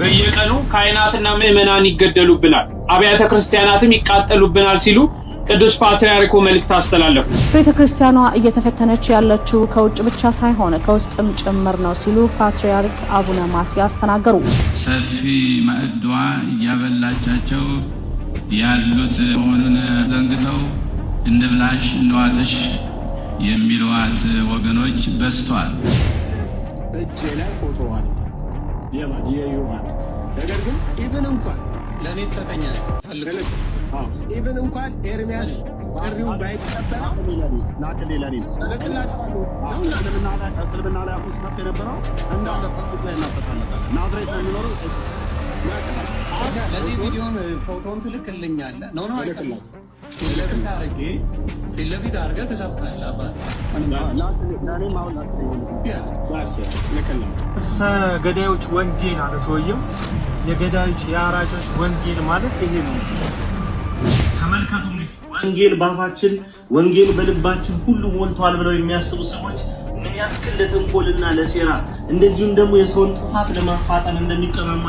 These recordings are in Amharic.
በየቀኑ ካህናትና ምዕመናን ይገደሉብናል፣ አብያተ ክርስቲያናትም ይቃጠሉብናል ሲሉ ቅዱስ ፓትርያርኩ መልእክት አስተላለፉ። ቤተክርስቲያኗ እየተፈተነች ያለችው ከውጭ ብቻ ሳይሆን ከውስጥም ጭምር ነው ሲሉ ፓትርያርክ አቡነ ማትያስ ተናገሩ። ሰፊ ማዕዷ እያበላቻቸው ያሉት መሆኑን ዘንግተው እንብላሽ እንዋጥሽ የሚሏት ወገኖች በዝተዋል። እጄ ላይ ፎቶ አለ የዩማን ነገር ግን ኢቭን እንኳን ለኔ ተሰጠኛል ፈልገህ ኢቭን እንኳን ኤርሚያስ ጥሪውን ባይቀበለው ለኔ ለክላችሁ ስለምና ላይ አፉስ መጥቶ የነበረው እንዳለ ፐብሊክ ላይ እናፈታለታለን። ናዝሬት ነው የሚኖረው። ለዚህ ቪዲዮን ፎቶን ትልክልኛለህ ነው አይደለም? ለምን ታርጌ ፊልፊት አድርገህ ተሰብካለህ አባት ለኔ ማውላት ገዳዮች ወንጌል አለ ሰውየው። የገዳዮች የአራጆች ወንጌል ማለት ይሄ ነው። ተመልከቱ እንግዲህ ወንጌል ባፋችን ወንጌል በልባችን ሁሉ ሞልቷል ብለው የሚያስቡ ሰዎች ምን ያክል ለተንኮልና ለሴራ እንደዚሁም ደግሞ የሰውን ጥፋት ለማፋጠን እንደሚቀማማ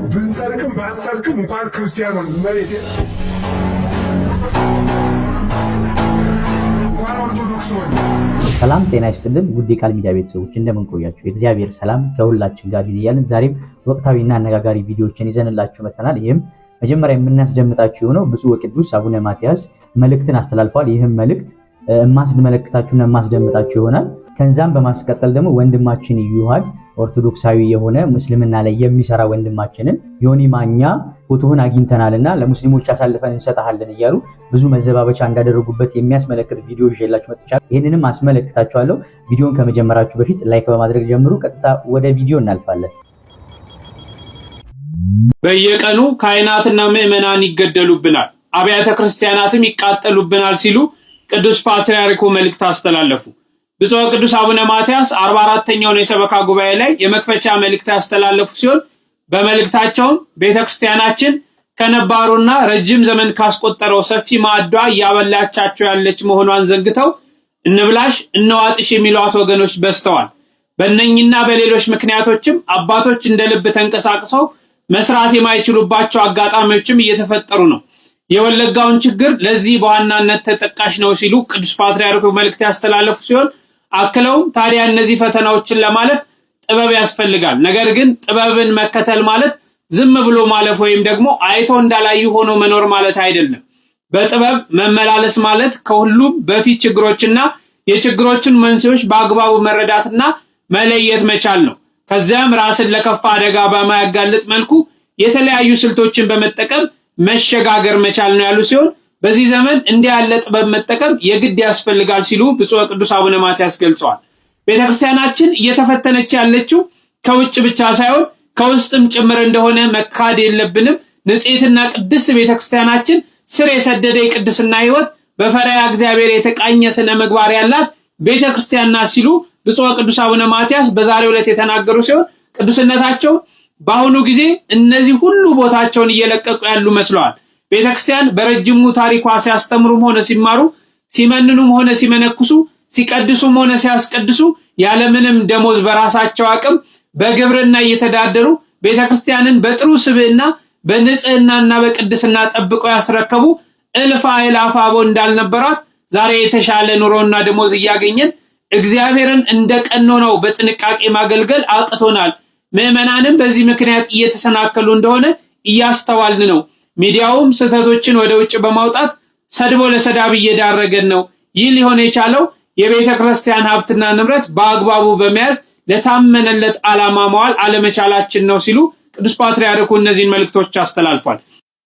ብንሰርቅም ባንሰርቅም እንኳን ክርስቲያን ወንድ መሬት እንኳን ኦርቶዶክስ ወንድ። ሰላም ጤና ይስጥልን ውድ የቃል ሚዲያ ቤተሰቦች እንደምን ቆያችሁ? የእግዚአብሔር ሰላም ከሁላችን ጋር ይሁን እያልን ዛሬም ወቅታዊና አነጋጋሪ ቪዲዮዎችን ይዘንላችሁ መጥተናል። ይህም መጀመሪያ የምናስደምጣችሁ የሆነው ብፁዕ ወቅዱስ አቡነ ማትያስ መልእክትን አስተላልፈዋል። ይህም መልእክት የማስመለክታችሁና የማስደምጣችሁ ይሆናል። ከዛም በማስቀጠል ደግሞ ወንድማችን ይሁሃድ ኦርቶዶክሳዊ የሆነ ሙስሊምና ላይ የሚሰራ ወንድማችንን ዮኒ ማኛ ፎቶውን አግኝተናልና ለሙስሊሞች አሳልፈን እንሰጣለን እያሉ ብዙ መዘባበቻ እንዳደረጉበት የሚያስመለክት ቪዲዮ ይዤላችሁ መጥቻለሁ። ይህንንም አስመለክታችኋለሁ። ቪዲዮን ከመጀመራችሁ በፊት ላይክ በማድረግ ጀምሩ። ቀጥታ ወደ ቪዲዮ እናልፋለን። በየቀኑ ካህናትና ምዕመናን ይገደሉብናል፣ አብያተ ክርስቲያናትም ይቃጠሉብናል ሲሉ ቅዱስ ፓትርያርኩ መልእክት አስተላለፉ። ብፁዕ ቅዱስ አቡነ ማትያስ 44ኛውን የሰበካ ጉባኤ ላይ የመክፈቻ መልእክት ያስተላለፉ ሲሆን በመልእክታቸውም ቤተክርስቲያናችን ከነባሩና ረጅም ዘመን ካስቆጠረው ሰፊ ማዕዷ እያበላቻቸው ያለች መሆኗን ዘንግተው እንብላሽ እንዋጥሽ የሚሏት ወገኖች በዝተዋል። በእነኝና በሌሎች ምክንያቶችም አባቶች እንደ ልብ ተንቀሳቅሰው መስራት የማይችሉባቸው አጋጣሚዎችም እየተፈጠሩ ነው። የወለጋውን ችግር ለዚህ በዋናነት ተጠቃሽ ነው ሲሉ ቅዱስ ፓትርያርኩ መልእክት ያስተላለፉ ሲሆን አክለውም ታዲያ እነዚህ ፈተናዎችን ለማለፍ ጥበብ ያስፈልጋል። ነገር ግን ጥበብን መከተል ማለት ዝም ብሎ ማለፍ ወይም ደግሞ አይቶ እንዳላዩ ሆኖ መኖር ማለት አይደለም። በጥበብ መመላለስ ማለት ከሁሉም በፊት ችግሮችና የችግሮችን መንስኤዎች በአግባቡ መረዳትና መለየት መቻል ነው። ከዚያም ራስን ለከፋ አደጋ በማያጋልጥ መልኩ የተለያዩ ስልቶችን በመጠቀም መሸጋገር መቻል ነው ያሉ ሲሆን በዚህ ዘመን እንዲህ ያለ ጥበብ መጠቀም የግድ ያስፈልጋል ሲሉ ብፁዕ ቅዱስ አቡነ ማትያስ ገልጸዋል። ቤተክርስቲያናችን እየተፈተነች ያለችው ከውጭ ብቻ ሳይሆን ከውስጥም ጭምር እንደሆነ መካድ የለብንም። ንጽሕትና ቅድስት ቤተክርስቲያናችን ስር የሰደደ የቅድስና ሕይወት በፈሪሃ እግዚአብሔር የተቃኘ ስነ ምግባር ያላት ቤተክርስቲያን ናት ሲሉ ብፁዕ ቅዱስ አቡነ ማትያስ በዛሬው ዕለት የተናገሩ ሲሆን ቅዱስነታቸው በአሁኑ ጊዜ እነዚህ ሁሉ ቦታቸውን እየለቀቁ ያሉ መስለዋል። ቤተክርስቲያን በረጅሙ ታሪኳ ሲያስተምሩም ሆነ ሲማሩ፣ ሲመንኑም ሆነ ሲመነኩሱ፣ ሲቀድሱም ሆነ ሲያስቀድሱ ያለምንም ደሞዝ በራሳቸው አቅም በግብርና እየተዳደሩ ቤተክርስቲያንን በጥሩ ስብዕና በንጽህናና በቅድስና ጠብቀው ያስረከቡ እልፍ አእላፍ አበው እንዳልነበራት ዛሬ የተሻለ ኑሮና ደሞዝ እያገኘን እግዚአብሔርን እንደ ቀኖናው በጥንቃቄ ማገልገል አቅቶናል። ምዕመናንም በዚህ ምክንያት እየተሰናከሉ እንደሆነ እያስተዋልን ነው። ሚዲያውም ስህተቶችን ወደ ውጭ በማውጣት ሰድቦ ለሰዳብ እየዳረገን ነው። ይህ ሊሆን የቻለው የቤተ ክርስቲያን ሀብትና ንብረት በአግባቡ በመያዝ ለታመነለት ዓላማ መዋል አለመቻላችን ነው ሲሉ ቅዱስ ፓትርያርኩ እነዚህን መልእክቶች አስተላልፏል።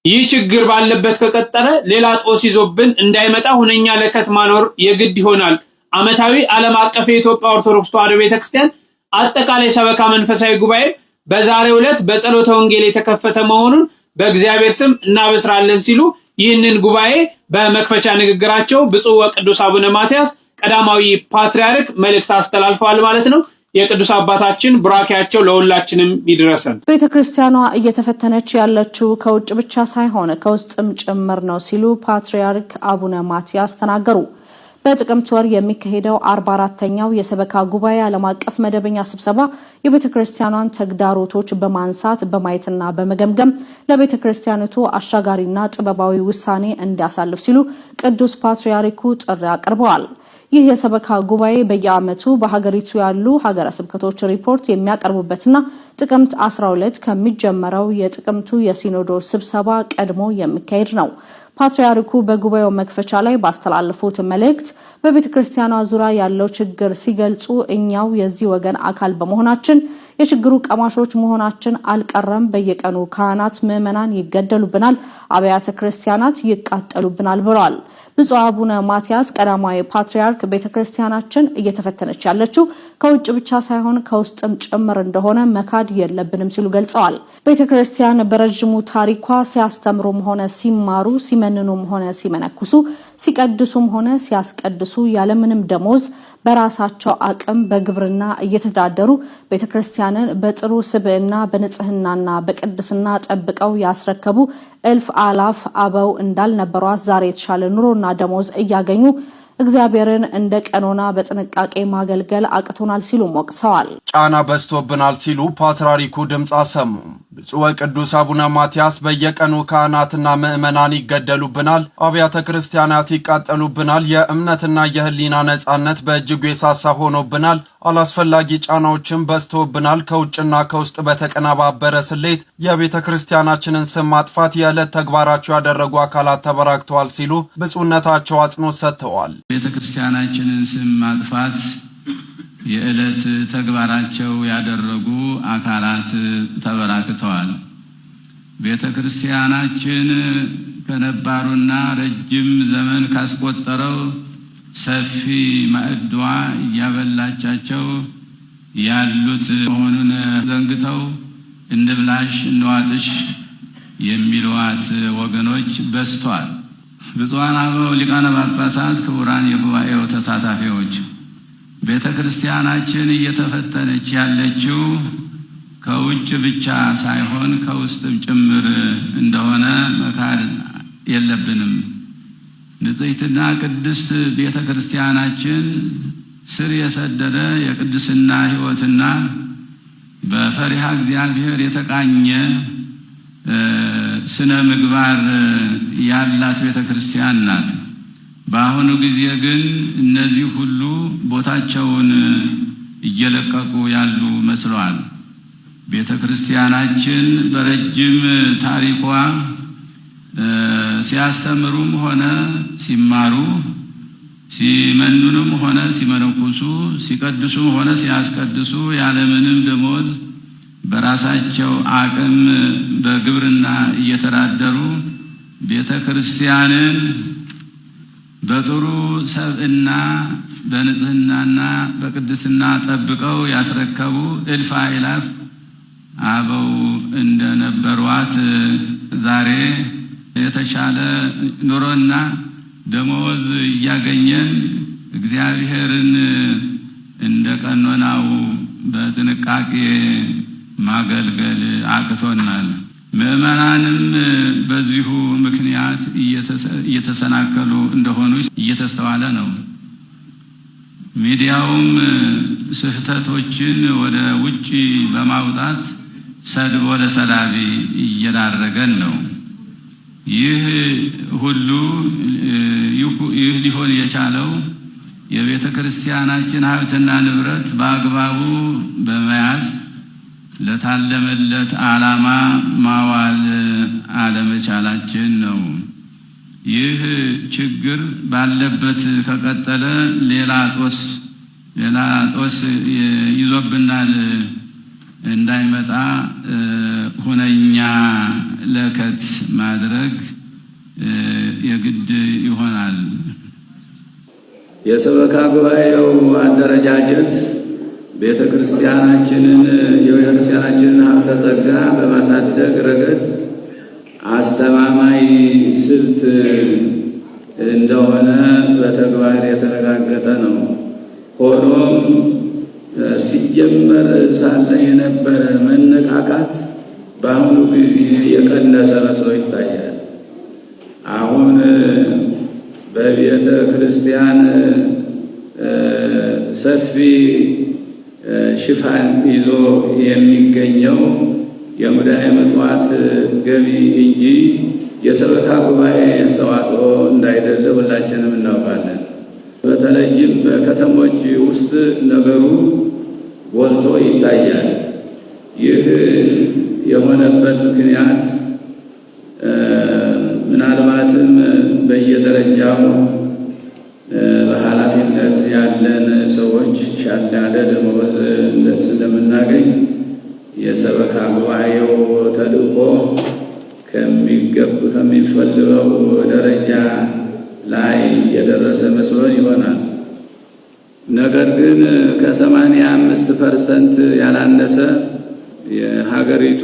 ይህ ችግር ባለበት ከቀጠለ ሌላ ጦስ ይዞብን እንዳይመጣ ሁነኛ ለከት ማኖር የግድ ይሆናል። ዓመታዊ ዓለም አቀፍ የኢትዮጵያ ኦርቶዶክስ ተዋሕዶ ቤተክርስቲያን አጠቃላይ ሰበካ መንፈሳዊ ጉባኤ በዛሬው ዕለት በጸሎተ ወንጌል የተከፈተ መሆኑን በእግዚአብሔር ስም እናበስራለን ሲሉ ይህንን ጉባኤ በመክፈቻ ንግግራቸው ብፁዕ ወቅዱስ አቡነ ማትያስ ቀዳማዊ ፓትርያርክ መልእክት አስተላልፈዋል ማለት ነው። የቅዱስ አባታችን ቡራኪያቸው ለሁላችንም ይድረሰን። ቤተክርስቲያኗ እየተፈተነች ያለችው ከውጭ ብቻ ሳይሆን ከውስጥም ጭምር ነው ሲሉ ፓትርያርክ አቡነ ማትያስ ተናገሩ። በጥቅምት ወር የሚካሄደው 44ኛው የሰበካ ጉባኤ ዓለም አቀፍ መደበኛ ስብሰባ የቤተክርስቲያኗን ተግዳሮቶች በማንሳት በማየትና በመገምገም ለቤተክርስቲያኒቱ አሻጋሪና ጥበባዊ ውሳኔ እንዲያሳልፍ ሲሉ ቅዱስ ፓትርያርኩ ጥሪ አቅርበዋል። ይህ የሰበካ ጉባኤ በየዓመቱ በሀገሪቱ ያሉ ሀገረ ስብከቶች ሪፖርት የሚያቀርቡበትና ጥቅምት 12 ከሚጀመረው የጥቅምቱ የሲኖዶስ ስብሰባ ቀድሞ የሚካሄድ ነው። ፓትርያርኩ በጉባኤው መክፈቻ ላይ ባስተላለፉት መልእክት በቤተክርስቲያኗ ዙሪያ ያለው ችግር ሲገልጹ እኛው የዚህ ወገን አካል በመሆናችን የችግሩ ቀማሾች መሆናችን አልቀረም። በየቀኑ ካህናት፣ ምዕመናን ይገደሉብናል፣ አብያተ ክርስቲያናት ይቃጠሉብናል ብለዋል። ብፁዕ አቡነ ማትያስ ቀዳማዊ ፓትርያርክ ቤተክርስቲያናችን እየተፈተነች ያለችው ከውጭ ብቻ ሳይሆን ከውስጥም ጭምር እንደሆነ መካድ የለብንም ሲሉ ገልጸዋል። ቤተክርስቲያን በረጅሙ ታሪኳ ሲያስተምሩም ሆነ ሲማሩ፣ ሲመንኑም ሆነ ሲመነኩሱ፣ ሲቀድሱም ሆነ ሲያስቀድሱ ያለምንም ደሞዝ በራሳቸው አቅም በግብርና እየተዳደሩ ቤተክርስቲያንን በጥሩ ስብዕና በንጽህናና በቅድስና ጠብቀው ያስረከቡ እልፍ አላፍ አበው እንዳልነበሯት ዛሬ የተሻለ ኑሮና ደሞዝ እያገኙ እግዚአብሔርን እንደ ቀኖና በጥንቃቄ ማገልገል አቅቶናል ሲሉ ወቅሰዋል። ጫና በዝቶብናል ሲሉ ፓትርያርኩ ድምፅ አሰሙ። ብፁዕ ወቅዱስ አቡነ ማትያስ በየቀኑ ካህናትና ምዕመናን ይገደሉብናል፣ አብያተ ክርስቲያናት ይቃጠሉብናል፣ የእምነትና የህሊና ነጻነት በእጅጉ የሳሳ ሆኖብናል፣ አላስፈላጊ ጫናዎችም በዝቶብናል፣ ከውጭና ከውስጥ በተቀነባበረ ስሌት የቤተ ክርስቲያናችንን ስም ማጥፋት የዕለት ተግባራቸው ያደረጉ አካላት ተበራክተዋል ሲሉ ብፁዕነታቸው አጽንኦት ሰጥተዋል። ቤተ ክርስቲያናችንን ስም ማጥፋት የዕለት ተግባራቸው ያደረጉ አካላት ተበራክተዋል። ቤተ ክርስቲያናችን ከነባሩና ረጅም ዘመን ካስቆጠረው ሰፊ ማዕዷ እያበላቻቸው ያሉት መሆኑን ዘንግተው እንብላሽ እንዋጥሽ የሚሏት ወገኖች በዝተዋል። ብፁዓን አበው ሊቃነ ጳጳሳት፣ ክቡራን የጉባኤው ተሳታፊዎች፣ ቤተ ክርስቲያናችን እየተፈተነች ያለችው ከውጭ ብቻ ሳይሆን ከውስጥም ጭምር እንደሆነ መካድ የለብንም። ንጽሕትና ቅድስት ቤተ ክርስቲያናችን ስር የሰደደ የቅድስና ሕይወትና በፈሪሃ እግዚአብሔር የተቃኘ ስነ ምግባር ያላት ቤተ ክርስቲያን ናት። በአሁኑ ጊዜ ግን እነዚህ ሁሉ ቦታቸውን እየለቀቁ ያሉ መስለዋል። ቤተ ክርስቲያናችን በረጅም ታሪኳ ሲያስተምሩም ሆነ ሲማሩ፣ ሲመኑንም ሆነ ሲመነኩሱ፣ ሲቀድሱም ሆነ ሲያስቀድሱ ያለምንም ደሞዝ በራሳቸው አቅም በግብርና እየተዳደሩ ቤተ ክርስቲያንን በጥሩ ሰብዕና በንጽህናና በቅድስና ጠብቀው ያስረከቡ እልፍ አእላፍ አበው እንደነበሯት ዛሬ የተሻለ ኑሮና ደሞዝ እያገኘን እግዚአብሔርን እንደ ቀኖናው በጥንቃቄ ማገልገል አቅቶናል። ምዕመናንም በዚሁ ምክንያት እየተሰናከሉ እንደሆኑ እየተስተዋለ ነው። ሚዲያውም ስህተቶችን ወደ ውጪ በማውጣት ሰድቦ ለሰላቢ እየዳረገን ነው። ይህ ሊሆን የቻለው የቤተ ክርስቲያናችን ሀብትና ንብረት በአግባቡ በመያዝ ለታለመለት ዓላማ ማዋል አለመቻላችን ነው። ይህ ችግር ባለበት ከቀጠለ ሌላ ጦስ ይዞብናል እንዳይመጣ ሁነኛ ለከት ማድረግ የግድ ይሆናል። የሰበካ ጉባኤው አደረጃጀት ቤተ ክርስቲያናችንን ሀብተ ጸጋ በማሳደግ ረገድ አስተማማኝ ስልት እንደሆነ በተግባር የተረጋገጠ ነው። ሆኖም ሲጀመር ሳለ የነበረ መነቃቃት በአሁኑ ጊዜ የቀነሰ መስሎ ይታያል። አሁን በቤተ ክርስቲያን ሰፊ ሽፋን ይዞ የሚገኘው የሙዳየ ምጽዋት ገቢ እንጂ የሰበካ ጉባኤ ሰዋዕዎ እንዳይደለ ሁላችንም እናውቃለን። በተለይም በከተሞች ውስጥ ነገሩ ጎልቶ ይታያል። ይህ የሆነበት ምክንያት ምናልባትም በየደረጃው በኃላፊነት ያለን ሰዎች ሻል ያለ ደመወዝ ስለምናገኝ የሰበካ ጉባኤው ተልእኮ ከሚፈልገው ደረጃ ላይ የደረሰ መስሎን ይሆናል። ነገር ግን ከ85% ያላነሰ የሀገሪቱ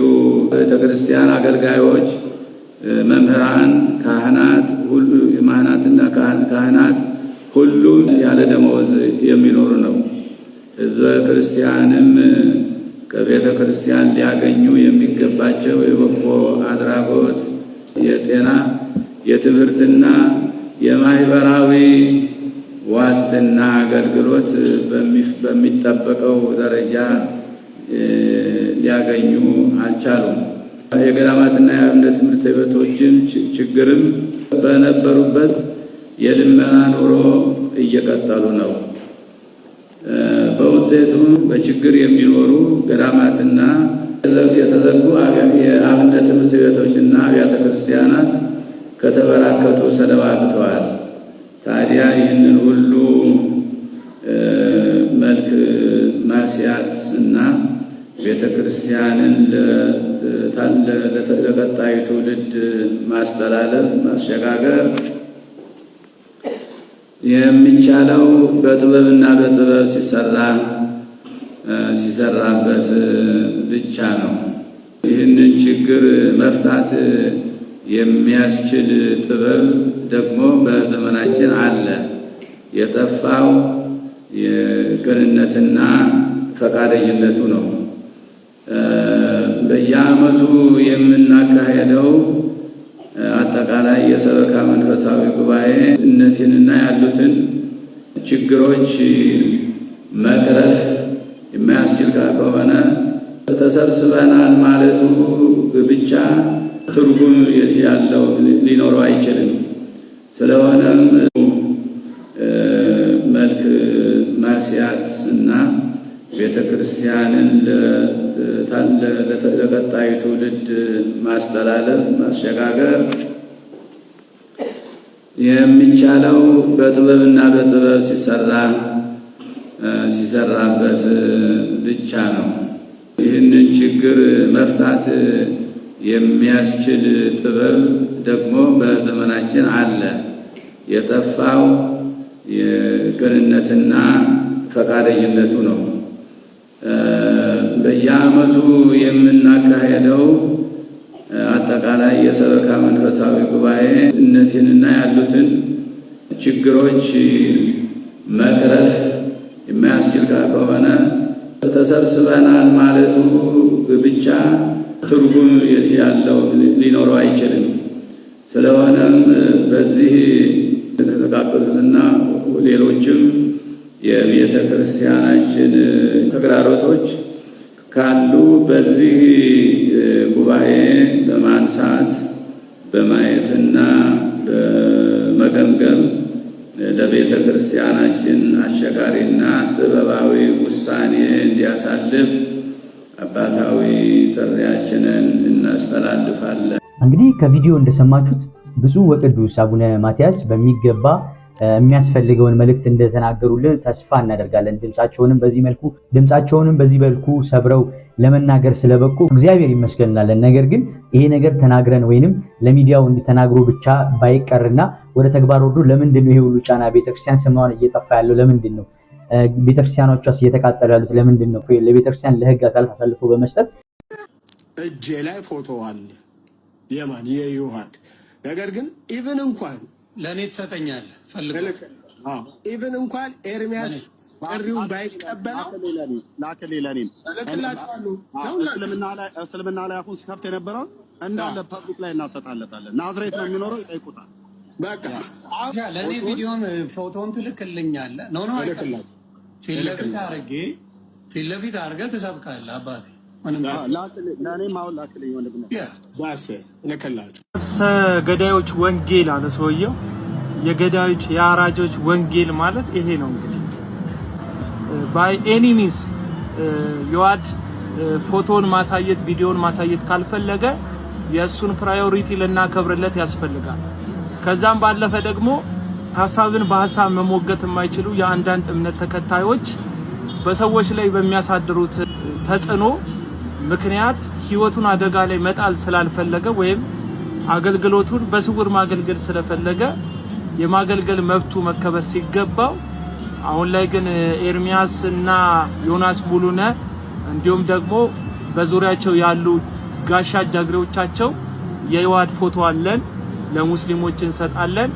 ቤተክርስቲያን አገልጋዮች፣ መምህራን፣ ካህናት ሁሉ የማህናትና ካህናት ሁሉ ያለ ደመወዝ የሚኖሩ ነው። ህዝበ ክርስቲያንም ከቤተ ክርስቲያን ሊያገኙ የሚገባቸው የበጎ አድራጎት፣ የጤና፣ የትምህርትና የማህበራዊ ዋስትና አገልግሎት በሚጠበቀው ደረጃ ሊያገኙ አልቻሉም። የገዳማትና የአብነት ትምህርት ቤቶችን ችግርም በነበሩበት የልመና ኑሮ እየቀጠሉ ነው። በውጤቱም በችግር የሚኖሩ ገዳማትና የተዘጉ የአብነት ትምህርት ቤቶችና አብያተ ክርስቲያናት ከተበራከቱ ሰነባብተዋል። ታዲያ ይህንን ሁሉ መልክ ማስያዝ እና ቤተ ክርስቲያንን ለቀጣዩ ትውልድ ማስተላለፍ ማሸጋገር የሚቻለው በጥበብና በጥበብ ሲሰራበት ብቻ ነው። ይህንን ችግር መፍታት የሚያስችል ጥበብ ደግሞ በዘመናችን አለ። የጠፋው የቅንነትና ፈቃደኝነቱ ነው። በየዓመቱ የምናካሄደው አጠቃላይ የሰበካ መንፈሳዊ ጉባኤ እነዚህንና ያሉትን ችግሮች መቅረፍ የማያስችል ከሆነ ተሰብስበናል ማለቱ ብቻ ትርጉም ያለው ሊኖረው አይችልም። ስለሆነም መልክ ማስያዝ እና ቤተ ክርስቲያንን ለቀጣዩ ትውልድ ማስተላለፍ ማሸጋገር የሚቻለው በጥበብና በጥበብ ሲሰራበት ብቻ ነው። ይህንን ችግር መፍታት የሚያስችል ጥበብ ደግሞ በዘመናችን አለ። የጠፋው የቅንነትና ፈቃደኝነቱ ነው። በየዓመቱ የምናካሄደው አጠቃላይ የሰበካ መንፈሳዊ ጉባኤ እነዚህንና ያሉትን ችግሮች መቅረፍ የማያስችል ከሆነ ተሰብስበናል ማለቱ ብቻ ትርጉም ያለው ሊኖረው አይችልም። ስለሆነም በዚህ የተጠቃቀሱትና ሌሎችም የቤተ ክርስቲያናችን ተግዳሮቶች ካሉ በዚህ ጉባኤ በማንሳት በማየትና በመገምገም ለቤተ ክርስቲያናችን አሸጋሪና ጥበባዊ ውሳኔ እንዲያሳልፍ አባታዊ ጥሪያችንን እናስተላልፋለን። እንግዲህ ከቪዲዮ እንደሰማችሁት ብፁዕ ወቅዱስ አቡነ ማትያስ በሚገባ የሚያስፈልገውን መልእክት እንደተናገሩልን ተስፋ እናደርጋለን። ድምጻቸውንም በዚህ መልኩ ሰብረው ለመናገር ስለበቁ እግዚአብሔር ይመስገን እንላለን። ነገር ግን ይሄ ነገር ተናግረን ወይንም ለሚዲያው እንዲተናግሩ ብቻ ባይቀርና ወደ ተግባር ወርዶ ለምንድነው ይሄ ሁሉ ጫና ቤተክርስቲያን ስሟን እየጠፋ ያለው? ለምንድነው ቤተክርስቲያኖቿስ እየተቃጠሉ ያሉት? ለምንድነው ለቤተክርስቲያን ለህግ አካላት አሳልፎ በመስጠት እጄ ላይ ፎቶ አለ የማን የዮሐድ ነገር ግን ኢቭን እንኳን ለኔ ተሰጠኛል ፈልገህ ኢቭን እንኳን ኤርሚያስ ጥሪውን ባይቀበለው ላከሌ ለኔም እስልምና ላይ አፉን ሲከፍት የነበረው እንዳለ ፐብሊክ ላይ እናሰጣለታለን። ናዝሬት ነው የሚኖረው፣ ይጠይቁታል። በቃ ለኔ ቪዲዮን ፎቶን ትልክልኛለህ። ኖ ፊት ለፊት አድርገህ ትሰብካለህ አባቴ። ነፍሰ ገዳዮች ወንጌል አለ ሰውየው። የገዳዮች የአራጆች ወንጌል ማለት ይሄ ነው እንግዲህ። ባይ ኤኒ ሚንስ ዮሐድ ፎቶን ማሳየት ቪዲዮን ማሳየት ካልፈለገ የእሱን ፕራዮሪቲ ልናከብርለት ያስፈልጋል። ከዛም ባለፈ ደግሞ ሐሳብን በሐሳብ መሞገት የማይችሉ የአንዳንድ እምነት ተከታዮች በሰዎች ላይ በሚያሳድሩት ተጽዕኖ ምክንያት ህይወቱን አደጋ ላይ መጣል ስላልፈለገ ወይም አገልግሎቱን በስውር ማገልገል ስለፈለገ የማገልገል መብቱ መከበር ሲገባው፣ አሁን ላይ ግን ኤርሚያስ እና ዮናስ ሙሉነ እንዲሁም ደግሞ በዙሪያቸው ያሉ ጋሻ ጃግሬዎቻቸው የዮሐድ ፎቶ አለን ለሙስሊሞች እንሰጣለን፣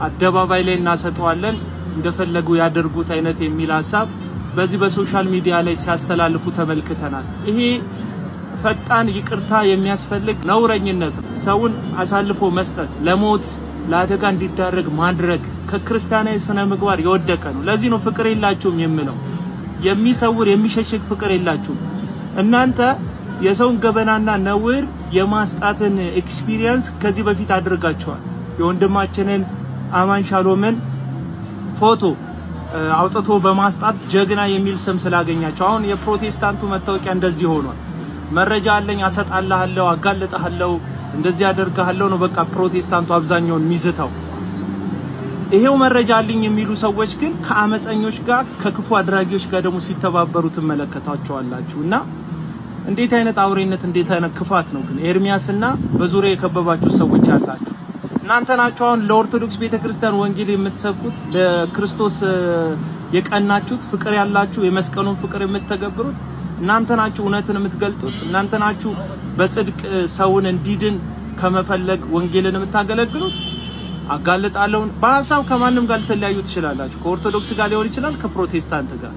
አደባባይ ላይ እናሰጠዋለን፣ እንደፈለጉ ያደርጉት አይነት የሚል ሐሳብ በዚህ በሶሻል ሚዲያ ላይ ሲያስተላልፉ ተመልክተናል። ይሄ ፈጣን ይቅርታ የሚያስፈልግ ነውረኝነት ነው። ሰውን አሳልፎ መስጠት፣ ለሞት ለአደጋ እንዲዳረግ ማድረግ ከክርስቲያናዊ ስነ ምግባር የወደቀ ነው። ለዚህ ነው ፍቅር የላችሁም የምለው። የሚሰውር የሚሸሽግ ፍቅር የላችሁም። እናንተ የሰውን ገበናና ነውር የማስጣትን ኤክስፒሪየንስ ከዚህ በፊት አድርጋችኋል። የወንድማችንን አማን ሻሎምን ፎቶ አውጥቶ በማስጣት ጀግና የሚል ስም ስላገኛቸው አሁን የፕሮቴስታንቱ መታወቂያ እንደዚህ ሆኗል። መረጃ አለኝ አሰጣልሃለሁ፣ አጋልጣለሁ፣ እንደዚህ አደርጋለሁ ነው በቃ ፕሮቴስታንቱ አብዛኛውን ሚዝተው። ይሄው መረጃ አለኝ የሚሉ ሰዎች ግን ከአመፀኞች ጋር ከክፉ አድራጊዎች ጋር ደግሞ ሲተባበሩ ትመለከታቸዋላችሁና እንዴት አይነት አውሬነት እንዴት አይነት ክፋት ነው ግን ኤርሚያስና በዙሪያ የከበባችሁ ሰዎች አላችሁ። እናንተ ናችሁ አሁን ለኦርቶዶክስ ቤተክርስቲያን ወንጌል የምትሰብኩት፣ ለክርስቶስ የቀናችሁት፣ ፍቅር ያላችሁ የመስቀሉን ፍቅር የምትተገብሩት እናንተ ናችሁ፣ እውነትን የምትገልጡት እናንተ ናችሁ፣ በጽድቅ ሰውን እንዲድን ከመፈለግ ወንጌልን የምታገለግሉት። አጋልጣለሁ በሐሳብ ከማንም ጋር ልትለያዩ ትችላላችሁ። ከኦርቶዶክስ ጋር ሊሆን ይችላል፣ ከፕሮቴስታንት ጋር።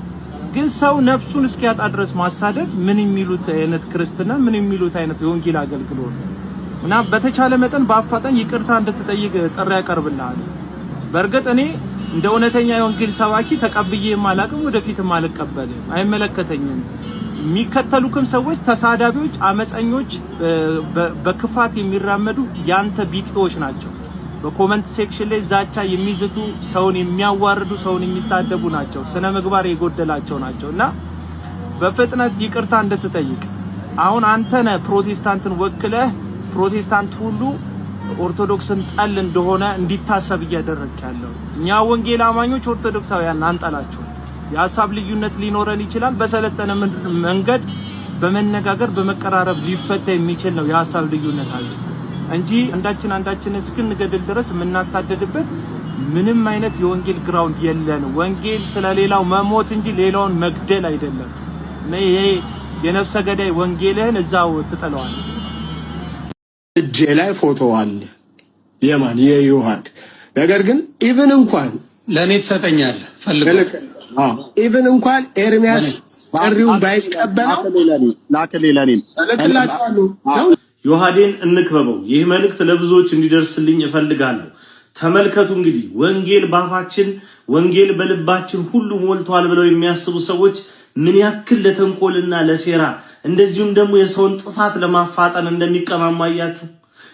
ግን ሰው ነፍሱን እስኪያጣ ድረስ ማሳደድ ምን የሚሉት አይነት ክርስትና፣ ምን የሚሉት አይነት የወንጌል አገልግሎት እና በተቻለ መጠን በአፋጣኝ ይቅርታ እንድትጠይቅ ጥሪ ያቀርብልሃል። በእርግጥ እኔ እንደ እውነተኛ የወንጌል ሰባኪ ተቀብዬ የማላቅም ወደፊትም አልቀበልም፣ አይመለከተኝም። የሚከተሉክም ሰዎች ተሳዳቢዎች፣ አመፀኞች፣ በክፋት የሚራመዱ ያንተ ቢጤዎች ናቸው። በኮሜንት ሴክሽን ላይ ዛቻ የሚዝቱ፣ ሰውን የሚያዋርዱ፣ ሰውን የሚሳደቡ ናቸው። ስነ ምግባር የጎደላቸው ናቸውና በፍጥነት ይቅርታ እንድትጠይቅ። አሁን አንተ ነህ ፕሮቴስታንትን ወክለህ ፕሮቴስታንት ሁሉ ኦርቶዶክስን ጠል እንደሆነ እንዲታሰብ እያደረግክ ያለው። እኛ ወንጌል አማኞች ኦርቶዶክሳውያን አንጠላቸው። የሐሳብ ልዩነት ሊኖረን ይችላል። በሰለጠነ መንገድ በመነጋገር በመቀራረብ ሊፈታ የሚችል ነው የሐሳብ ልዩነታችን እንጂ አንዳችን እስክንገድል ድረስ የምናሳደድበት ምንም አይነት የወንጌል ግራውንድ የለን። ወንጌል ስለሌላው መሞት እንጂ ሌላውን መግደል አይደለም። ይሄ የነፍሰ ገዳይ ወንጌልህን እዛው ትጠለዋለህ። እጄ ላይ ፎቶ አለ የማን የዮሐድ። ነገር ግን ኢቭን እንኳን ለኔ ትሰጠኛለህ ፈልገህ ኢቭን እንኳን ኤርሚያስ ጥሪውን ባይቀበለው ላከሌላኔ ዮሐዴን እንክበበው። ይህ መልእክት ለብዙዎች እንዲደርስልኝ እፈልጋለሁ። ተመልከቱ እንግዲህ ወንጌል ባፋችን ወንጌል በልባችን ሁሉ ሞልቷል ብለው የሚያስቡ ሰዎች ምን ያክል ለተንኮልና ለሴራ እንደዚሁም ደግሞ የሰውን ጥፋት ለማፋጠን እንደሚቀማማያችሁ።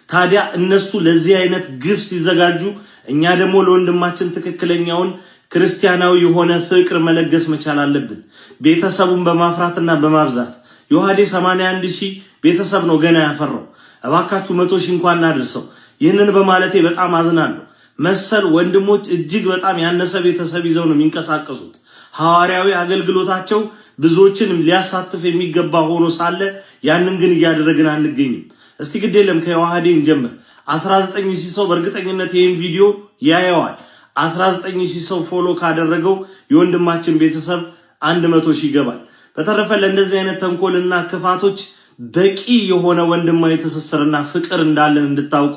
ታዲያ እነሱ ለዚህ አይነት ግፍ ሲዘጋጁ እኛ ደግሞ ለወንድማችን ትክክለኛውን ክርስቲያናዊ የሆነ ፍቅር መለገስ መቻል አለብን። ቤተሰቡን በማፍራትና በማብዛት ዮሐዴ 81000 ቤተሰብ ነው ገና ያፈራው። እባካችሁ 100,000 እንኳን እናድርሰው። ይህንን በማለቴ በጣም አዝናለሁ። መሰል ወንድሞች እጅግ በጣም ያነሰ ቤተሰብ ይዘው ነው የሚንቀሳቀሱት። ሐዋርያዊ አገልግሎታቸው ብዙዎችን ሊያሳትፍ የሚገባ ሆኖ ሳለ ያንን ግን እያደረግን አንገኝም። እስቲ ግድ የለም ከዮሐዴ እንጀምር። 19000 ሰው በእርግጠኝነት ይሄን ቪዲዮ ያየዋል። 19000 ሰው ፎሎ ካደረገው የወንድማችን ቤተሰብ 100,000 ይገባል። በተረፈ ለእንደዚህ አይነት ተንኮልና ክፋቶች በቂ የሆነ ወንድማዊ ትስስርና ፍቅር እንዳለን እንድታውቁ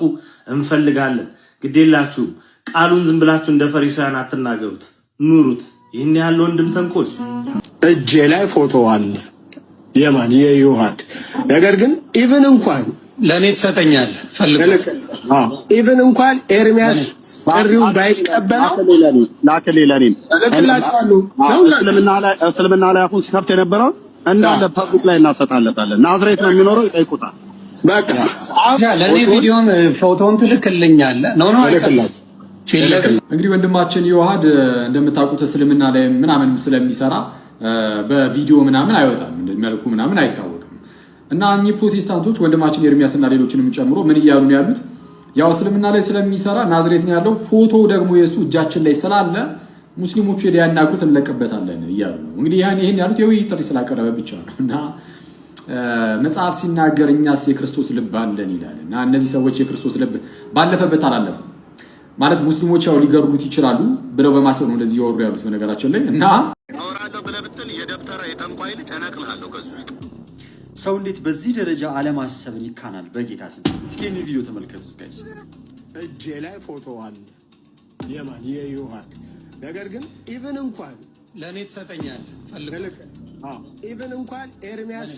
እንፈልጋለን። ግዴላችሁ ቃሉን ዝም ብላችሁ እንደ ፈሪሳውያን አትናገሩት፣ ኑሩት። ይህን ያህል ወንድም ተንኮል እጄ ላይ ፎቶ አለ የማን የዮሐድ። ነገር ግን ኢቭን እንኳን ለኔ ትሰጠኛለህ ፈልገህ ኢቭን እንኳን ኤርሚያስ ጥሪውን ባይቀበለው ላከሌላኔም እልክላችኋለሁ። እስልምና ላይ አፉን ሲከፍት የነበረው እንዳለ ፐብሊክ ላይ እናሰጣለታለን። ናዝሬት ነው የሚኖረው፣ ይጠይቁታል። በቃ ለኔ ቪዲዮን ፎቶውን ትልክልኛለህ ነው አይደለም? እንግዲህ ወንድማችን ዮሐድ እንደምታውቁት እስልምና ላይ ምናምን ስለሚሰራ በቪዲዮ ምናምን አይወጣም፣ መልኩ ምናምን አይታወቅም። እና እኚህ ፕሮቴስታንቶች ወንድማችን ኤርሚያስና ሌሎችንም ጨምሮ ምን እያሉ ነው ያሉት? ያው እስልምና ላይ ስለሚሰራ ናዝሬት ነው ያለው፣ ፎቶ ደግሞ የሱ እጃችን ላይ ስላለ ሙስሊሞቹ ያናግሩት እንለቅበታለን እያሉ ነው። እንግዲህ ይሄን ያሉት የውይይት ጥሪ ስላቀረበ ብቻ ነው። እና መጽሐፍ ሲናገር እኛስ የክርስቶስ ልብ አለን ይላል። እና እነዚህ ሰዎች የክርስቶስ ልብ ባለፈበት አላለፉ ማለት ሙስሊሞች ያው ሊገሩት ይችላሉ ብለው በማሰብ ነው እንደዚህ ያወሩ ያሉት በነገራችን ላይ። እና አወራለሁ ብለህ ብትል የደብተራ የጠንቋይ ልጅ እነቅልሃለሁ ከዚህ ውስጥ። ሰው እንዴት በዚህ ደረጃ አለማሰብን ይካናል? በጌታ ስም እስኪ ይህን ቪዲዮ ተመልከቱት ጋይስ። እጄ ላይ ፎቶ አለ የማን የዮሐድ። ነገር ግን ኢቭን እንኳን ለኔ ተሰጠኛል ፈልግ ኢቭን እንኳን ኤርሚያስ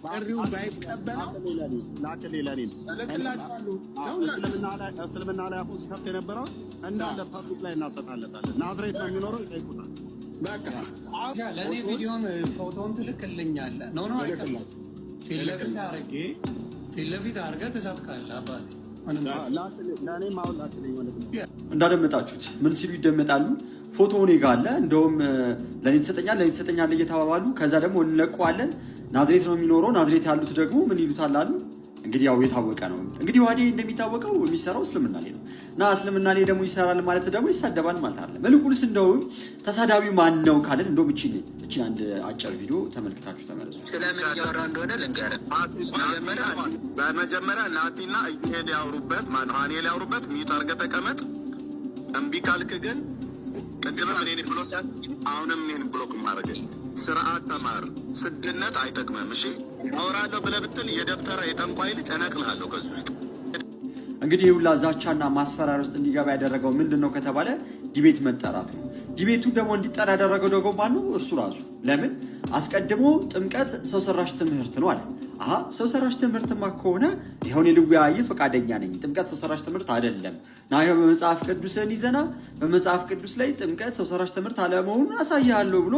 ጥሪውን ባይቀበለው ላከሌላኔም እልክላችኋለሁ። እስልምና ላይ አፉን ሲከፍት የነበረው እንዳለ ፐብሊክ ላይ እናሰጣለታለን። ናዝሬት ነው የሚኖረው፣ ይጠይቁታል። በቃ ለኔ ቪዲዮን ፎቶውን ትልክልኛለህ ነው አይደለም? ፊት ለፊት አድርገህ ትሰብካለህ አባቴ። እንዳደመጣችሁት ምን ሲሉ ይደመጣሉ? ፎቶ እኔ ጋር አለ፣ እንደውም ለኔ ተሰጠኛል እየተባባሉ ከዛ ደግሞ እንለቀዋለን። ናዝሬት ነው የሚኖረው፣ ናዝሬት ያሉት ደግሞ ምን ይሉታል አሉ። እንግዲህ ያው የታወቀ ነው። እንግዲህ ዋዴ እንደሚታወቀው የሚሰራው እስልምና ላይ ነው እና እስልምና ላይ ደግሞ ይሰራል ማለት ደግሞ ይሳደባል ማለት አለ። መልኩልስ እንደውም ተሳዳቢ ማን ነው ካለን እንደውም እቺን አንድ አጭር ቪዲዮ ተመልክታችሁ ተመለሱ። ስለምን እያወራ እንደሆነ ልንገርህ። በመጀመሪያ ናቲና እየሄድ ያወሩበት ማንሃኔል ያወሩበት ሚዩት አድርገህ ተቀመጥ። እምቢ ካልክ ግን ቅድምም እኔን ብሎክ አሁንም እኔን ብሎክ ማድረግ ስርዓት ተማር። ስድነት አይጠቅምም። እሺ አወራለሁ ብለህ ብትል የደብተራ የጠንቋይ ልጅ እነቅልሃለሁ ከዚህ ውስጥ። እንግዲህ ሁላ ዛቻና ማስፈራሪያ ውስጥ እንዲገባ ያደረገው ምንድነው ከተባለ ዲቤት መጠራቱ ነው። ዲቤቱ ደግሞ እንዲጠራ ያደረገው ደግሞ ማነው? እርሱ ራሱ። ለምን አስቀድሞ ጥምቀት ሰው ሰራሽ ትምህርት ነው አለ። ሰው ሰራሽ ትምህርትማ ከሆነ ይሁን ልወያይ ፈቃደኛ ነኝ። ጥምቀት ሰው ሰራሽ ትምህርት አይደለም ና ይሄው በመጽሐፍ ቅዱስን ይዘና በመጽሐፍ ቅዱስ ላይ ጥምቀት ሰው ሰራሽ ትምህርት አለመሆኑን አሳያለሁ ብሎ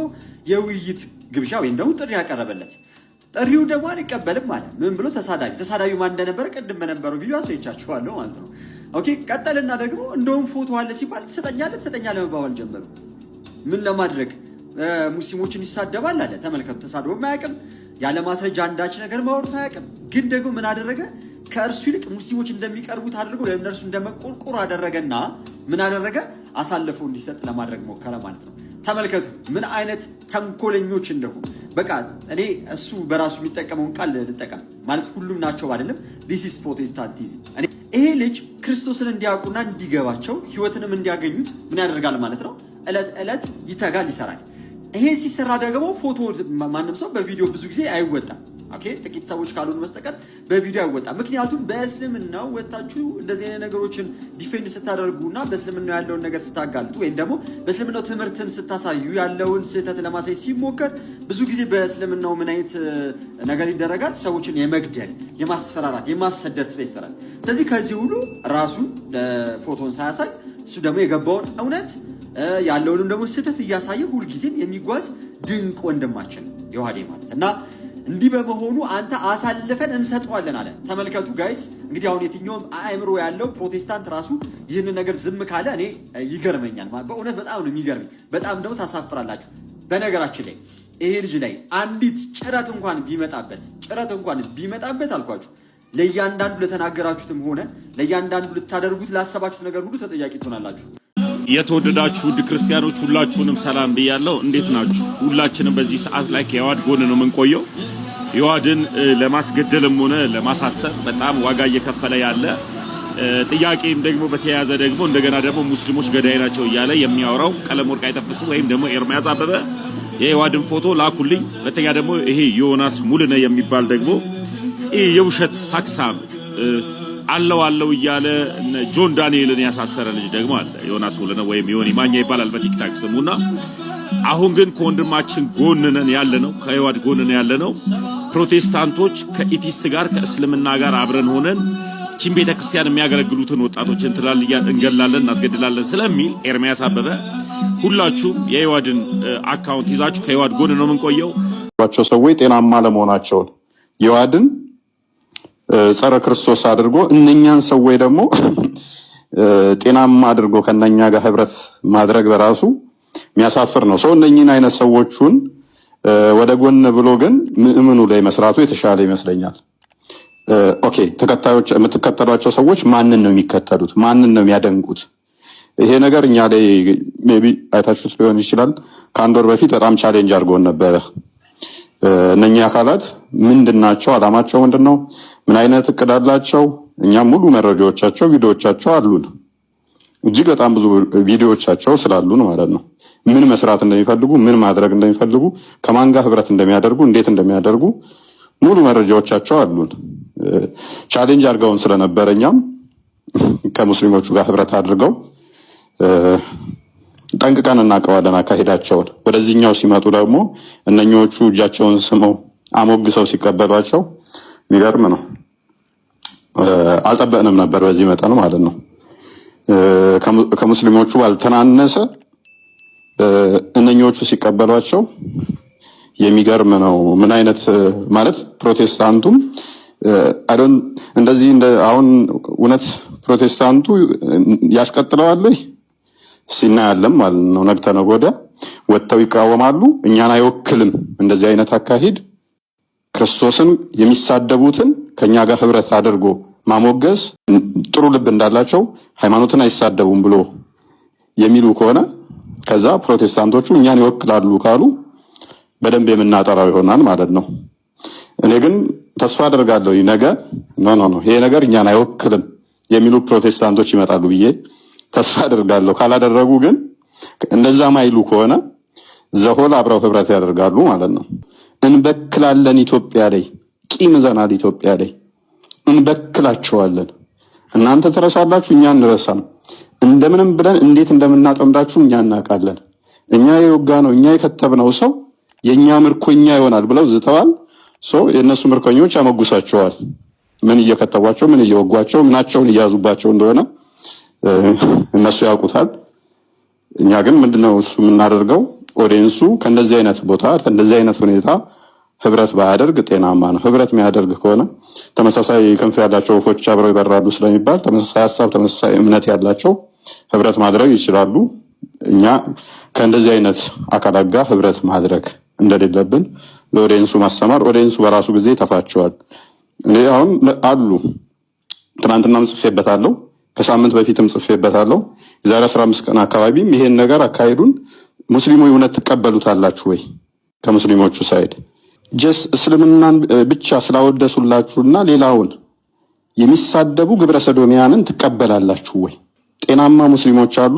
የውይይት ግብዣ ወይም ደግሞ ጥሪ ያቀረበለት። ጥሪው ደግሞ አልቀበልም አለ። ምን ብሎ? ተሳዳቢ ማን እንደነበረ ቅድም በነበረው ቪዲዮ አሳይቻችኋለሁ ማለት ነው። ኦኬ ቀጠልና ደግሞ እንደውም ፎቶ አለ ሲባል ትሰጠኛለህ መባባል ጀመሩ። ምን ለማድረግ? ሙስሊሞችን ይሳደባል አለ። ተመልከቱ። ተሳድቦም አያውቅም፣ ያለ ማስረጃ አንዳች ነገር ማውራት አያውቅም። ግን ደግሞ ምን አደረገ? ከእርሱ ይልቅ ሙስሊሞች እንደሚቀርቡት አድርጎ ለእነርሱ እንደመቆርቆር አደረገና ምን አደረገ? አሳልፎ እንዲሰጥ ለማድረግ ሞከረ ማለት ነው። ተመልከቱ ምን አይነት ተንኮለኞች እንደሆኑ። በቃ እኔ እሱ በራሱ የሚጠቀመውን ቃል ልጠቀም ማለት ሁሉም ናቸው አይደለም። ዲስ ኢዝ ፕሮቴስታንቲዝም። ይሄ ልጅ ክርስቶስን እንዲያውቁና እንዲገባቸው ህይወትንም እንዲያገኙት ምን ያደርጋል ማለት ነው? እለት እለት ይተጋል፣ ይሰራል። ይሄ ሲሰራ ደግሞ ፎቶ ማንም ሰው በቪዲዮ ብዙ ጊዜ አይወጣም። ኦኬ ጥቂት ሰዎች ካልሆኑ በስተቀር በቪዲዮ አይወጣም። ምክንያቱም በእስልምናው ወጣችሁ እንደዚህ አይነት ነገሮችን ዲፌንድ ስታደርጉና በእስልምናው ያለውን ነገር ስታጋልጡ ወይም ደግሞ በእስልምናው ትምህርትን ስታሳዩ ያለውን ስህተት ለማሳየት ሲሞከር ብዙ ጊዜ በእስልምናው ምን አይነት ነገር ይደረጋል? ሰዎችን የመግደል፣ የማስፈራራት፣ የማሰደድ ስራ ይሰራል። ስለዚህ ከዚህ ሁሉ ራሱን ፎቶን ሳያሳይ እሱ ደግሞ የገባውን እውነት ያለውንም ደግሞ ስህተት እያሳየ ሁልጊዜም የሚጓዝ ድንቅ ወንድማችን ዮሐዴ ማለት እና እንዲህ በመሆኑ አንተ አሳልፈን እንሰጠዋለን አለ። ተመልከቱ ጋይስ። እንግዲህ አሁን የትኛውም አእምሮ ያለው ፕሮቴስታንት ራሱ ይህንን ነገር ዝም ካለ እኔ ይገርመኛል። በእውነት በጣም ነው የሚገርመኝ። በጣም ደግሞ ታሳፍራላችሁ። በነገራችን ላይ ይሄ ልጅ ላይ አንዲት ጭረት እንኳን ቢመጣበት አልኳችሁ ለእያንዳንዱ ለተናገራችሁትም ሆነ ለእያንዳንዱ ልታደርጉት ላሰባችሁት ነገር ሁሉ ተጠያቂ ትሆናላችሁ። የተወደዳችሁ ውድ ክርስቲያኖች ሁላችሁንም ሰላም ብያለሁ። እንዴት ናችሁ? ሁላችንም በዚህ ሰዓት ላይ ከዮሐድ ጎን ነው የምንቆየው። ዮሐድን ለማስገደልም ሆነ ለማሳሰር በጣም ዋጋ እየከፈለ ያለ ጥያቄም ደግሞ በተያያዘ ደግሞ እንደገና ደግሞ ሙስሊሞች ገዳይ ናቸው እያለ የሚያወራው ቀለም ወርቅ አይተፍሱ ወይም ደግሞ ኤርሚያስ አበበ የዮሐድን ፎቶ ላኩልኝ። ሁለተኛ ደግሞ ይሄ ዮናስ ሙልነ የሚባል ደግሞ የውሸት ሳክሳም አለው እያለ ጆን ዳንኤልን ያሳሰረ ልጅ ደግሞ አለ። ዮናስ ሙልነ ወይም ዮኒ ማኛ ይባላል በቲክታክ ስሙና አሁን ግን ከወንድማችን ጎን ነን ያለነው፣ ከዮሐድ ጎን ነን ያለነው። ፕሮቴስታንቶች ከኢቲስት ጋር ከእስልምና ጋር አብረን ሆነን እቺን ቤተክርስቲያን የሚያገለግሉትን ወጣቶችን ትላልያን እንገላለን እናስገድላለን ስለሚል ኤርሚያስ አበበ ሁላችሁም የዮሐድን አካውንት ይዛችሁ ከዮሐድ ጎን ነው የምንቆየው። ሰዎች ጤናማ ለመሆናቸውን ዮሐድን ጸረ ክርስቶስ አድርጎ እነኛን ሰዎች ደግሞ ጤናማ አድርጎ ከነኛ ጋር ህብረት ማድረግ በራሱ የሚያሳፍር ነው። ሰው እነኚህን አይነት ሰዎችን ወደ ጎን ብሎ ግን ምእምኑ ላይ መስራቱ የተሻለ ይመስለኛል። ኦኬ ተከታዮች የምትከተሏቸው ሰዎች ማንን ነው የሚከተሉት? ማንን ነው የሚያደንቁት? ይሄ ነገር እኛ ላይ ሜቢ አይታችሁት ሊሆን ይችላል። ከአንድ ወር በፊት በጣም ቻሌንጅ አድርጎን ነበረ። እነኚህ አካላት ምንድናቸው? አላማቸው ምንድነው? ምን አይነት እቅድ አላቸው? እኛም ሙሉ መረጃዎቻቸው ቪዲዮዎቻቸው አሉን። እጅግ በጣም ብዙ ቪዲዮዎቻቸው ስላሉን ማለት ነው። ምን መስራት እንደሚፈልጉ፣ ምን ማድረግ እንደሚፈልጉ፣ ከማን ጋር ህብረት እንደሚያደርጉ፣ እንዴት እንደሚያደርጉ ሙሉ መረጃዎቻቸው አሉን። ቻሌንጅ አድርገውን ስለነበረ እኛም ከሙስሊሞቹ ጋር ህብረት አድርገው ጠንቅቀን እናውቀዋለን አካሄዳቸውን። ወደዚህኛው ሲመጡ ደግሞ እነኞቹ እጃቸውን ስመው አሞግሰው ሲቀበሏቸው የሚገርም ነው። አልጠበቅንም ነበር በዚህ መጠን ማለት ነው። ከሙስሊሞቹ ባልተናነሰ እነኞቹ ሲቀበሏቸው የሚገርም ነው። ምን አይነት ማለት ፕሮቴስታንቱም እንደዚህ አሁን እውነት ፕሮቴስታንቱ ያስቀጥለዋል ሲናያለም ማለት ነው። ነገ ተነገ ወዲያ ወጥተው ይቃወማሉ። እኛን አይወክልም እንደዚህ አይነት አካሄድ። ክርስቶስን የሚሳደቡትን ከኛ ጋር ህብረት አድርጎ ማሞገስ ጥሩ ልብ እንዳላቸው ሃይማኖትን አይሳደቡም ብሎ የሚሉ ከሆነ ከዛ ፕሮቴስታንቶቹ እኛን ይወክላሉ ካሉ በደንብ የምናጠራው ይሆናል ማለት ነው። እኔ ግን ተስፋ አደርጋለሁ ነገ ኖ ይሄ ነገር እኛን አይወክልም የሚሉ ፕሮቴስታንቶች ይመጣሉ ብዬ ተስፋ አደርጋለሁ። ካላደረጉ ግን እንደዛ ማይሉ ከሆነ ዘሆል አብረው ህብረት ያደርጋሉ ማለት ነው። እንበክላለን ኢትዮጵያ ላይ ቂም ዘናል ኢትዮጵያ ላይ እንበክላቸዋለን። እናንተ ትረሳላችሁ፣ እኛ እንረሳም። እንደምንም ብለን እንዴት እንደምናጠምዳችሁ እኛ እናውቃለን። እኛ የወጋ ነው እኛ የከተብነው ሰው የኛ ምርኮኛ ይሆናል ብለው ዝተዋል። የእነሱ ምርኮኞች ያመጉሳቸዋል። ምን እየከተቧቸው ምን እየወጓቸው ምናቸውን እያዙባቸው እንደሆነ እነሱ ያውቁታል። እኛ ግን ምንድነው እሱ የምናደርገው? ኦዲየንሱ ከእንደዚህ አይነት ቦታ ከእንደዚህ አይነት ሁኔታ ህብረት ባያደርግ ጤናማ ነው። ህብረት የሚያደርግ ከሆነ ተመሳሳይ ክንፍ ያላቸው ወፎች አብረው ይበራሉ ስለሚባል ተመሳሳይ ሀሳብ ተመሳሳይ እምነት ያላቸው ህብረት ማድረግ ይችላሉ። እኛ ከእንደዚህ አይነት አካላት ጋር ህብረት ማድረግ እንደሌለብን ለኦዲየንሱ ማስተማር፣ ኦዲየንሱ በራሱ ጊዜ ተፋቸዋል። እኔ አሁን አሉ ትናንትናም ጽፌበታለሁ፣ ከሳምንት በፊትም ጽፌበታለሁ። የዛሬ 15 ቀን አካባቢም ይሄን ነገር አካሄዱን ሙስሊሙ እውነት ትቀበሉታላችሁ ወይ? ከሙስሊሞቹ ሳይድ ጀስ እስልምናን ብቻ ስላወደሱላችሁና ሌላውን የሚሳደቡ ግብረ ሰዶሚያንን ትቀበላላችሁ ወይ? ጤናማ ሙስሊሞች አሉ።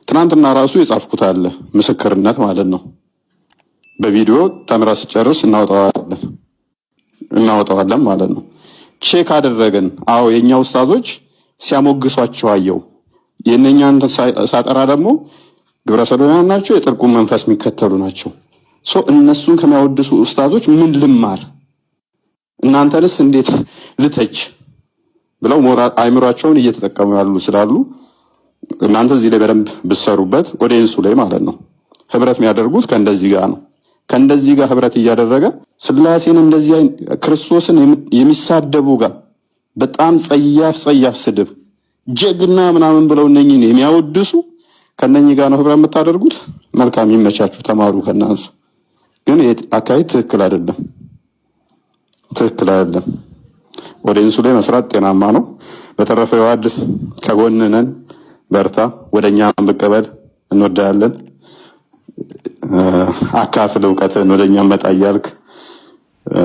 ትናንትና ራሱ የጻፍኩት አለ ምስክርነት ማለት ነው። በቪዲዮ ተምራ ስጨርስ እናወጣዋለን ማለት ነው። ቼክ አደረግን። አዎ የኛ ኡስታዞች ሲያሞግሷቸው አየው። የነኛን ሳጠራ ደግሞ ግብረ ሰዶሚያን ናቸው፣ የጥርቁን መንፈስ የሚከተሉ ናቸው። እነሱን ከሚያወድሱ ኡስታዞች ምን ልማር? እናንተንስ እንዴት ልተች ብለው አይምሯቸውን እየተጠቀሙ ያሉ ስላሉ እናንተ እዚህ ላይ በደንብ ብትሰሩበት ኦዲየንሱ ላይ ማለት ነው። ህብረት የሚያደርጉት ከእንደዚህ ጋር ነው። ከእንደዚህ ጋር ህብረት እያደረገ ስላሴን እንደዚህ ክርስቶስን የሚሳደቡ ጋር በጣም ጸያፍ ስድብ ጀግና ምናምን ብለው እነኚህን የሚያወድሱ ከነኚህ ጋር ነው ህብረት የምታደርጉት። መልካም ይመቻችሁ፣ ተማሩ ከናንሱ። ግን አካሄድ ትክክል አይደለም። ኦዲየንሱ ላይ መስራት ጤናማ ነው። በተረፈ ዮሐድ ከጎንነን፣ በርታ፣ ወደኛ ብቀበል እንወዳለን። አካፍል እውቀትን ወደኛ መጣ እያልክ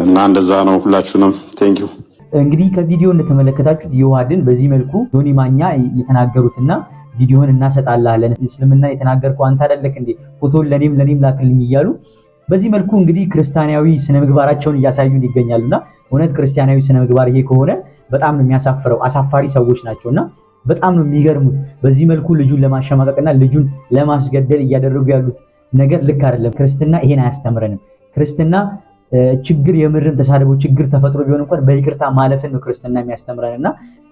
እና እንደዛ ነው። ሁላችሁንም ቴንኪው። እንግዲህ ከቪዲዮ እንደተመለከታችሁት ዮሐድን በዚህ መልኩ ዮኒ ማኛ የተናገሩትና ቪዲዮን እናሰጣለን እስልምና የተናገርከው አንተ አይደለክ እንዴ ፎቶን ለኔም ላክልኝ እያሉ በዚህ መልኩ እንግዲህ ክርስቲያናዊ ስነ ምግባራቸውን እያሳዩን ይገኛሉና እውነት ክርስቲያናዊ ስነ ምግባር ይሄ ከሆነ በጣም ነው የሚያሳፍረው። አሳፋሪ ሰዎች ናቸውና በጣም ነው የሚገርሙት። በዚህ መልኩ ልጁን ለማሸማቀቅና ልጁን ለማስገደል እያደረጉ ያሉት ነገር ልክ አይደለም። ክርስትና ይሄን አያስተምረንም። ክርስትና ችግር የምርም ተሳድቦ ችግር ተፈጥሮ ቢሆን እንኳን በይቅርታ ማለፍን ነው ክርስትና የሚያስተምረንና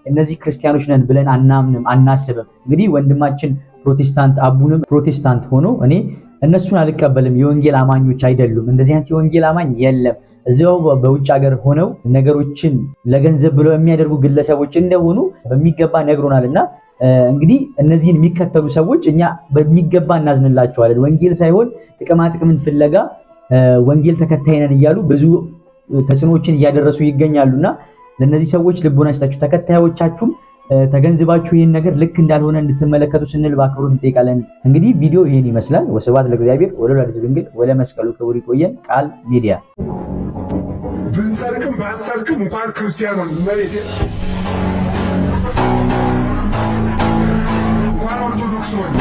እነዚህ ክርስቲያኖች ነን ብለን አናምንም አናስብም። እንግዲህ ወንድማችን ፕሮቴስታንት አቡንም ፕሮቴስታንት ሆኖ እኔ እነሱን አልቀበልም የወንጌል አማኞች አይደሉም እንደዚህ አይነት የወንጌል አማኝ የለም እዚያው በውጭ ሀገር ሆነው ነገሮችን ለገንዘብ ብለው የሚያደርጉ ግለሰቦች እንደሆኑ በሚገባ ነግሮናልና እንግዲህ እነዚህን የሚከተሉ ሰዎች እኛ በሚገባ እናዝንላቸዋለን። ወንጌል ሳይሆን ጥቅምን ፍለጋ ወንጌል ተከታይ ነን እያሉ ብዙ ተጽዕኖዎችን እያደረሱ ይገኛሉና ለነዚህ ሰዎች ልቦና ይስጣችሁ። ተከታዮቻችሁም ተገንዝባችሁ ይሄን ነገር ልክ እንዳልሆነ እንድትመለከቱ ስንል በአክብሮት እንጠይቃለን። እንግዲህ ቪዲዮ ይሄን ይመስላል። ወስብሐት ለእግዚአብሔር ወለወላዲቱ ድንግል ወለመስቀሉ ክቡር። ይቆየን። ቃል ሚዲያ። ብንሰርቅም ባንሰርቅም እንኳን ክርስቲያን ነን መሬቴ እንኳን ኦርቶዶክስ ሆነ